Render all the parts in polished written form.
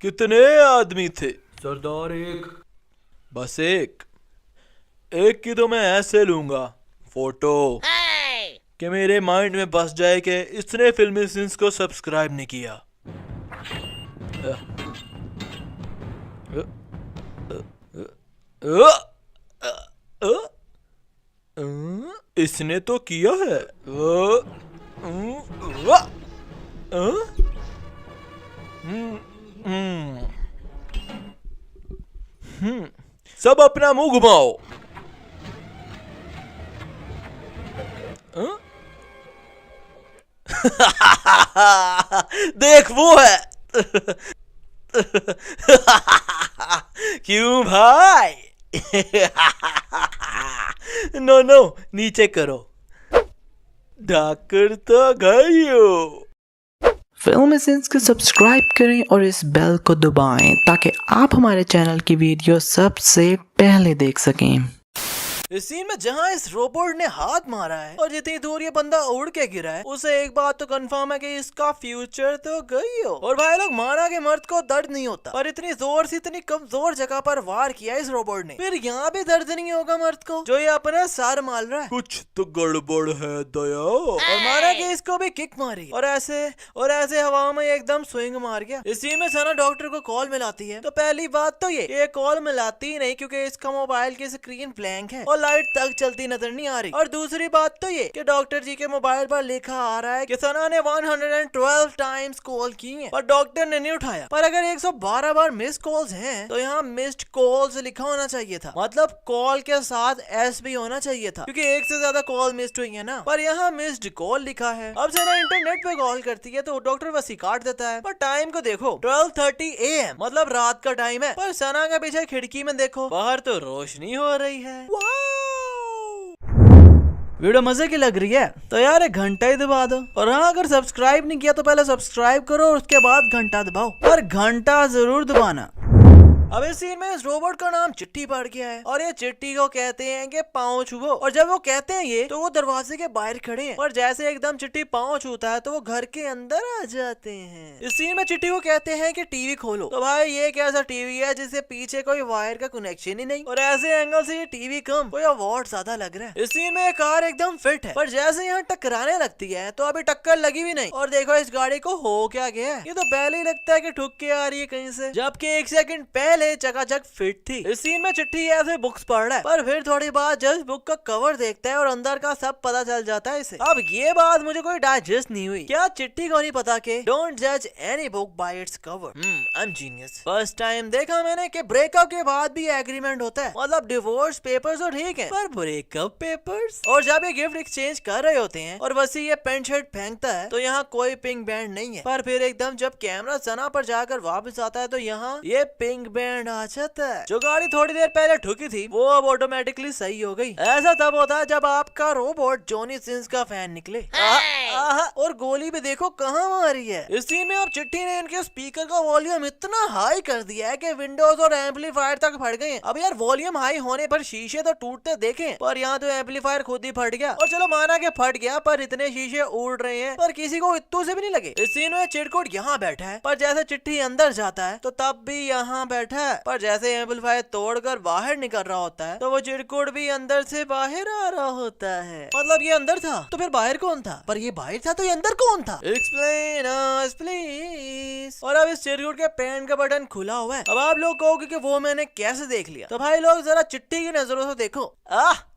कितने आदमी थे? सरदार एक। बस एक की तो मैं ऐसे लूंगा फोटो कि मेरे माइंड में बस जाए कि इसने फिल्मी सीन्स को सब्सक्राइब नहीं किया। इसने तो किया है। सब अपना मुंह घुमाओ। देख वो है। क्यों भाई? नो नो, नीचे करो। ढाकर तो गई हो। फिल्मी सीन्स को सब्सक्राइब करें और इस बेल को दबाएं ताकि आप हमारे चैनल की वीडियो सबसे पहले देख सकें। इस सीन में जहाँ इस रोबोट ने हाथ मारा है और जितनी दूर ये बंदा उड़ के गिरा है, उसे एक बात तो कंफर्म है कि इसका फ्यूचर तो गई हो। और भाई लोग, माना कि मर्द को दर्द नहीं होता, पर इतनी जोर से इतनी कमजोर जगह पर वार किया इस रोबोट ने, फिर यहाँ भी दर्द नहीं होगा मर्द को जो ये अपना सार माल रहा है। कुछ तो गड़बड़ है दया। और माना कि इसको भी किक मारी और ऐसे हवा में एकदम स्विंग मार गया। इस सीन में सना डॉक्टर को कॉल मिलाती है, तो पहली बात तो ये कॉल मिलाती ही नहीं क्योंकि इसका मोबाइल की स्क्रीन ब्लैंक है और लाइट तक चलती नजर नहीं आ रही। और दूसरी बात तो ये कि डॉक्टर जी के मोबाइल पर लिखा आ रहा है कि सना ने 112 टाइम्स कॉल की है और डॉक्टर ने नहीं उठाया। पर अगर 112 बार मिस कॉल्स हैं तो यहाँ मिस्ड कॉल्स लिखा होना चाहिए था, मतलब कॉल के साथ एस भी होना चाहिए था क्योंकि एक से ज्यादा कॉल मिस्ड हुई है ना। पर यहाँ मिस्ड कॉल लिखा है। अब सना इंटरनेट पे कॉल करती है तो डॉक्टर बस ही काट देता है। पर टाइम को देखो, 12:30 AM, मतलब रात का टाइम है। पर सना के पीछे खिड़की में देखो, बाहर तो रोशनी हो रही है। वीडियो मजे की लग रही है तो यार एक घंटा ही दबा दो। और हाँ, अगर सब्सक्राइब नहीं किया तो पहले सब्सक्राइब करो और उसके बाद घंटा दबाओ, और घंटा जरूर दबाना। अब इस सीन में इस रोबोट का नाम चिट्ठी पड़ गया है और ये चिट्ठी को कहते हैं कि पाँव छुओ। और जब वो कहते हैं ये तो वो दरवाजे के बाहर खड़े हैं और जैसे एकदम चिट्ठी पाँव छूता है तो वो घर के अंदर आ जाते हैं। इस सीन में चिट्ठी को कहते हैं कि टीवी खोलो। तो भाई ये कैसा टीवी है जिससे पीछे कोई वायर का कनेक्शन ही नहीं और ऐसे एंगल से ये टीवी कम कोई वॉट ज्यादा लग रहा है। इस सीन में कार एकदम फिट है, पर जैसे यहाँ टकराने लगती है तो अभी टक्कर लगी भी नहीं। और देखो इस गाड़ी को हो क्या गया है, ये तो पहले ही लगता है कि ठुक के आ रही है कहीं से, जबकि एक सेकंड पहले चकाचक फिट थी। इस सीन में चिट्ठी ऐसे बुक्स पढ़ रहा है, पर फिर थोड़ी बात जब बुक का कवर देखता है और अंदर का सब पता चल जाता है इसे। अब ये बात मुझे कोई डाइजेस्ट नहीं हुई। क्या चिट्ठी को नहीं पता कि डोंट जज any book by its cover. I am genius. First time देखा मैंने कि ब्रेकअप के बाद भी एग्रीमेंट होता है, मतलब डिवोर्स पेपर्स तो ठीक है, पर ब्रेकअप पेपर्स। और जब ये गिफ्ट एक्सचेंज कर रहे होते हैं और वसी ये पेंट शर्ट फेंकता है तो यहाँ कोई पिंक बैंड नहीं है, पर फिर एकदम जब कैमरा सना पर जाकर वापस आता है तो यहाँ ये पिंक बैंड आ जाता है। जो गाड़ी थोड़ी देर पहले ठुकी थी वो अब ऑटोमेटिकली सही हो गई। ऐसा तब होता है जब आपका रोबोट जॉनी सिंस का फैन निकले। और गोली भी देखो कहाँ मारी है। इस सीन में अब चिट्ठी ने इनके स्पीकर का वॉल्यूम इतना हाई कर दिया है कि विंडोज और एम्पलीफायर तक फट गए। अब यार वॉल्यूम हाई होने पर शीशे तो टूटते देखे, पर यहाँ तो एम्पलीफायर खुद ही फट गया। और चलो माना के फट गया, पर इतने शीशे उड़ रहे हैं पर किसी को इत्तू से भी नहीं लगे। इस सीन में चिटकुट यहाँ बैठा है, पर जैसे चिट्ठी अंदर जाता है तो तब भी यहाँ बैठा है, पर जैसे एम्पलीफायर तोड़कर बाहर निकल रहा होता है तो वो चिटकुट भी अंदर से बाहर आ रहा होता है। मतलब ये अंदर था तो फिर बाहर कौन था, पर ये बाहर था तो ये अंदर कौन था? Explain us please. और अब इस चिटकुट के पैंट का बटन खुला हुआ है। अब आप लोग कहोगे कि वो मैंने कैसे देख लिया, तो भाई लोग जरा चिट्ठी की नजरों से देखो।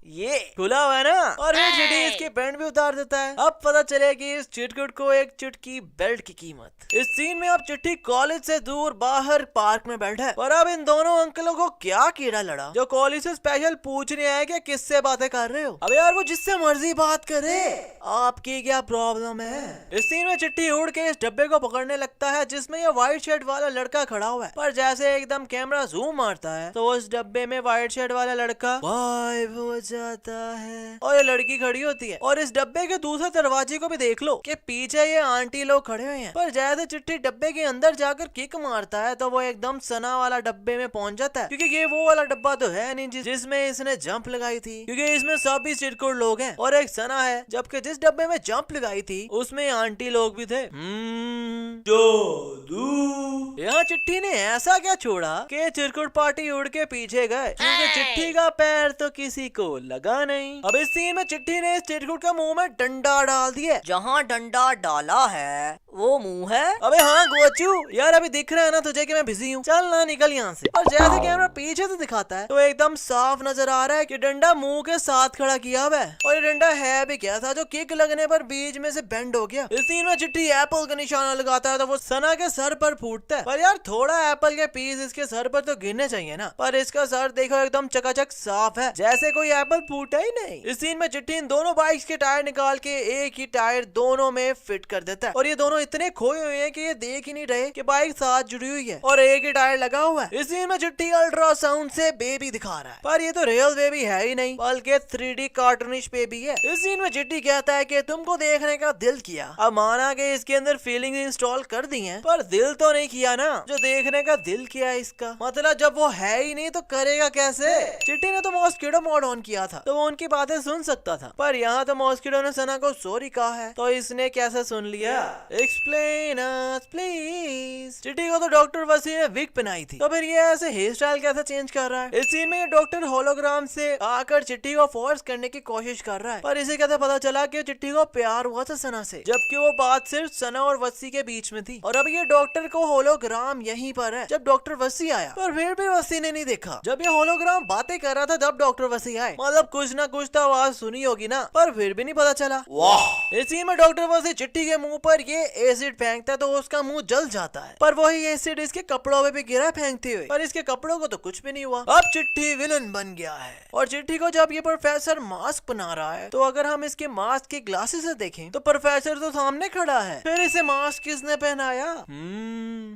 ये खुला हुआ है ना, और फिर चिट्ठी इसकी पैंट भी उतार देता है। अब पता चलेगी इस चिटकुट को एक चुटकी बेल्ट की कीमत। इस सीन में अब चिट्ठी कॉलेज से दूर बाहर पार्क में बैठा है, पर अब इन दोनों अंकलों को क्या कीड़ा लड़ा जो कॉलेज से स्पेशल पूछने आए कि किससे बातें कर रहे हो। अब यार वो जिससे मर्जी बात करे, आपकी क्या प्रॉब्लम है? इस सीन में चिट्ठी उड़ के इस डब्बे को पकड़ने लगता है जिसमें ये व्हाइट शर्ट वाला लड़का खड़ा हुआ है, पर जैसे एकदम कैमरा जूम मारता है तो उस डब्बे में व्हाइट शर्ट वाला लड़का 5 जाता है और ये लड़की खड़ी होती है और इस डब्बे के दूसरे दरवाजे को भी देख लो कि पीछे ये आंटी लोग खड़े हुए हैं। पर जैसे चिट्ठी डब्बे के अंदर जाकर किक मारता है तो वो एकदम सना वाला डब्बे में पहुंच जाता है, क्योंकि ये वो वाला डब्बा तो है नहीं जिसमें इसने जंप लगाई थी, क्योंकि इसमें सभी चिरकुट लोग हैं और एक सना है, जबकि जिस डब्बे में जंप लगाई थी उसमें आंटी लोग भी थे। यहाँ चिट्ठी ने ऐसा क्या छोड़ा कि चिरकुट पार्टी उड़ के पीछे गए, क्योंकि चिट्ठी का पैर तो किसी को लगा नहीं। अब इस सीन में चिट्ठी ने इस चिरकुट का मुंह में डंडा डाल दिया, जहाँ डंडा डाला है वो मुंह है। अबे हाँ गोचू, यार अभी दिख रहा है ना तुझे कि मैं बिजी हूँ, चल ना निकल यहाँ से। और जैसे कैमरा पीछे से दिखाता है तो एकदम साफ नजर आ रहा है कि डंडा मुंह के साथ खड़ा किया हुआ है, और ये डंडा है भी क्या था जो किक लगने पर बीच में से बेंड हो गया। इस सीन में चिट्ठी एप्पल का निशाना लगाता है तो वो सना के सर पर फूटता है, पर यार थोड़ा एप्पल के पीस इसके सर पर तो गिरने चाहिए ना, पर इसका सर देखो एकदम चकाचक साफ है, जैसे कोई एप्पल फूटा ही नहीं। इस सीन में चिट्ठी इन दोनों बाइक्स के टायर निकाल के एक ही टायर दोनों में फिट कर देता है, और ये दोनों इतने खोए हुए हैं कि ये देख ही नहीं रहे कि बाइक साथ जुड़ी हुई है और एक ही टायर लगा हुआ है। इस सीन में चिट्ठी अल्ट्रासाउंड से बेबी दिखा रहा है, पर ये तो रियल बेबी है ही नहीं बल्कि 3D कार्टूनिश बेबी है। इस सीन में चिट्ठी कहता है कि तुमको देखने का दिल किया। अब माना कि इसके अंदर फीलिंग इंस्टॉल कर दी हैं, पर दिल तो नहीं किया ना, जो देखने का दिल किया है इसका मतलब जब वो है ही नहीं तो करेगा कैसे। चिट्ठी ने तो मॉस्किटो मोड ऑन किया था तो वो उनकी बातें सुन सकता था, पर यहाँ तो मॉस्किटो ने सना को सॉरी कहा है तो इसने कैसे सुन लिया। Explain us please. चिट्ठी को तो डॉक्टर वसी ने विग पहनाई थी, तो फिर ये ऐसे हेयर स्टाइल कैसे चेंज कर रहा है। इस सीन में ये डॉक्टर होलोग्राम से आकर चिट्ठी को फोर्स करने की कोशिश कर रहा है, पर इसे कैसे पता चला कि चिट्ठी को प्यार हुआ था सना से, जबकि वो बात सिर्फ सना और वसी के बीच में थी। और अब ये डॉक्टर को होलोग्राम यहीं पर है जब डॉक्टर वसी आया, पर फिर भी वसी ने नहीं देखा। जब ये होलोग्राम बातें कर रहा था तब डॉक्टर वसी आए, मतलब कुछ ना कुछ तो आवाज सुनी होगी ना, पर फिर भी नहीं पता चला। वाह। इस सीन में डॉक्टर वसी चिट्ठी के मुंह पर ये एसिड फेंकता तो उसका मुंह जल जाता है, पर वही एसिड इसके कपड़ों पे भी गिरा फेंकते हुए, पर इसके कपड़ों को तो कुछ भी नहीं हुआ। अब चिट्ठी विलन बन गया है, और चिट्ठी को जब ये प्रोफेसर मास्क बना रहा है तो अगर हम इसके मास्क के ग्लासेस से देखें तो प्रोफेसर तो सामने खड़ा है, फिर इसे मास्क किसने पहनाया?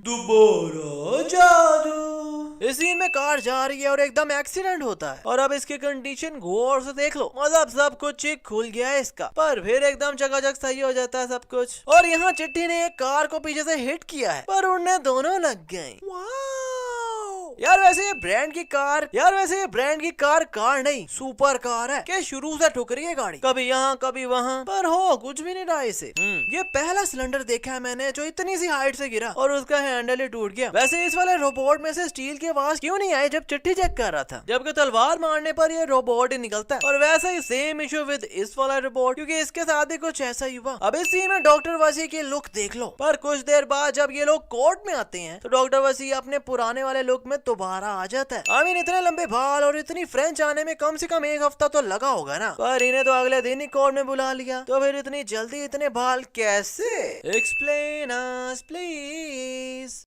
दोबारा जादू। इस सीन में कार जा रही है और एकदम एक्सीडेंट होता है, और अब इसकी कंडीशन गौर से देख लो, मतलब सब कुछ खुल गया है इसका, पर फिर एकदम चकाचक सही हो जाता है सब कुछ। और यहाँ चिट्ठी ने एक कार को पीछे से हिट किया है, पर उड़ने दोनों लग गए। यार वैसे ये ब्रांड की कार कार नहीं सुपर कार है कि शुरू से ठुक रही है गाड़ी, कभी यहाँ कभी वहाँ, पर हो कुछ भी नहीं रहा इसे। ये पहला सिलेंडर देखा है मैंने जो इतनी सी हाइट से गिरा और उसका हैंडल ही टूट गया। वैसे इस वाले रोबोट में से स्टील की आवाज क्यों नहीं आई जब चिट्ठी चेक कर रहा था, जबकि तलवार मारने पर ये रोबोट ही निकलता है। और वैसे ही सेम इशू विद इस वाला रोबोट, क्योंकि इसके साथ भी कुछ ऐसा ही हुआ। अब इस सीन में डॉक्टर वसी की लुक देख लो, पर कुछ देर बाद जब ये लोग कोर्ट में आते हैं तो डॉक्टर वसी अपने पुराने वाले लुक में दोबारा आ जाता है। आई मीन इतने लंबे बाल और इतनी फ्रेंच आने में कम से कम एक हफ्ता तो लगा होगा ना, पर इन्हें तो अगले दिन ही कोर्ट में बुला लिया, तो फिर इतनी जल्दी इतने बाल कैसे? Explain us please.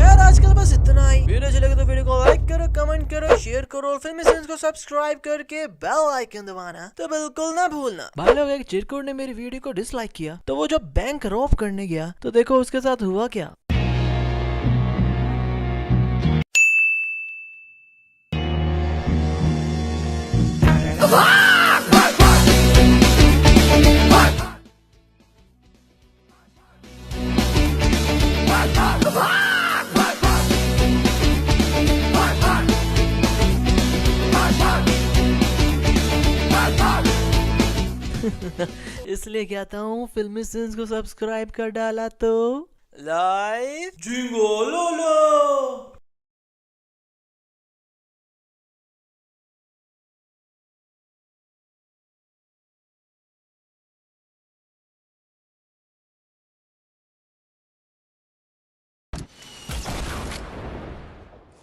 यार आजकल बस इतना ही। वीडियो चलेगा तो वीडियो को लाइक करो, कमेंट करो, शेयर करो और फिल्मी सेंस को सब्सक्राइब करके बेल आइकन दबाना तो बिल्कुल ना भूलना। भाई लोग, एक चिरकुट ने मेरी वीडियो को डिसलाइक किया तो वो जब बैंक रॉब करने गया तो देखो उसके साथ हुआ क्या। इसलिए कहता हूँ फिल्मी सेंस को सब्सक्राइब कर डाला तो लाइव जिंगोलोलो।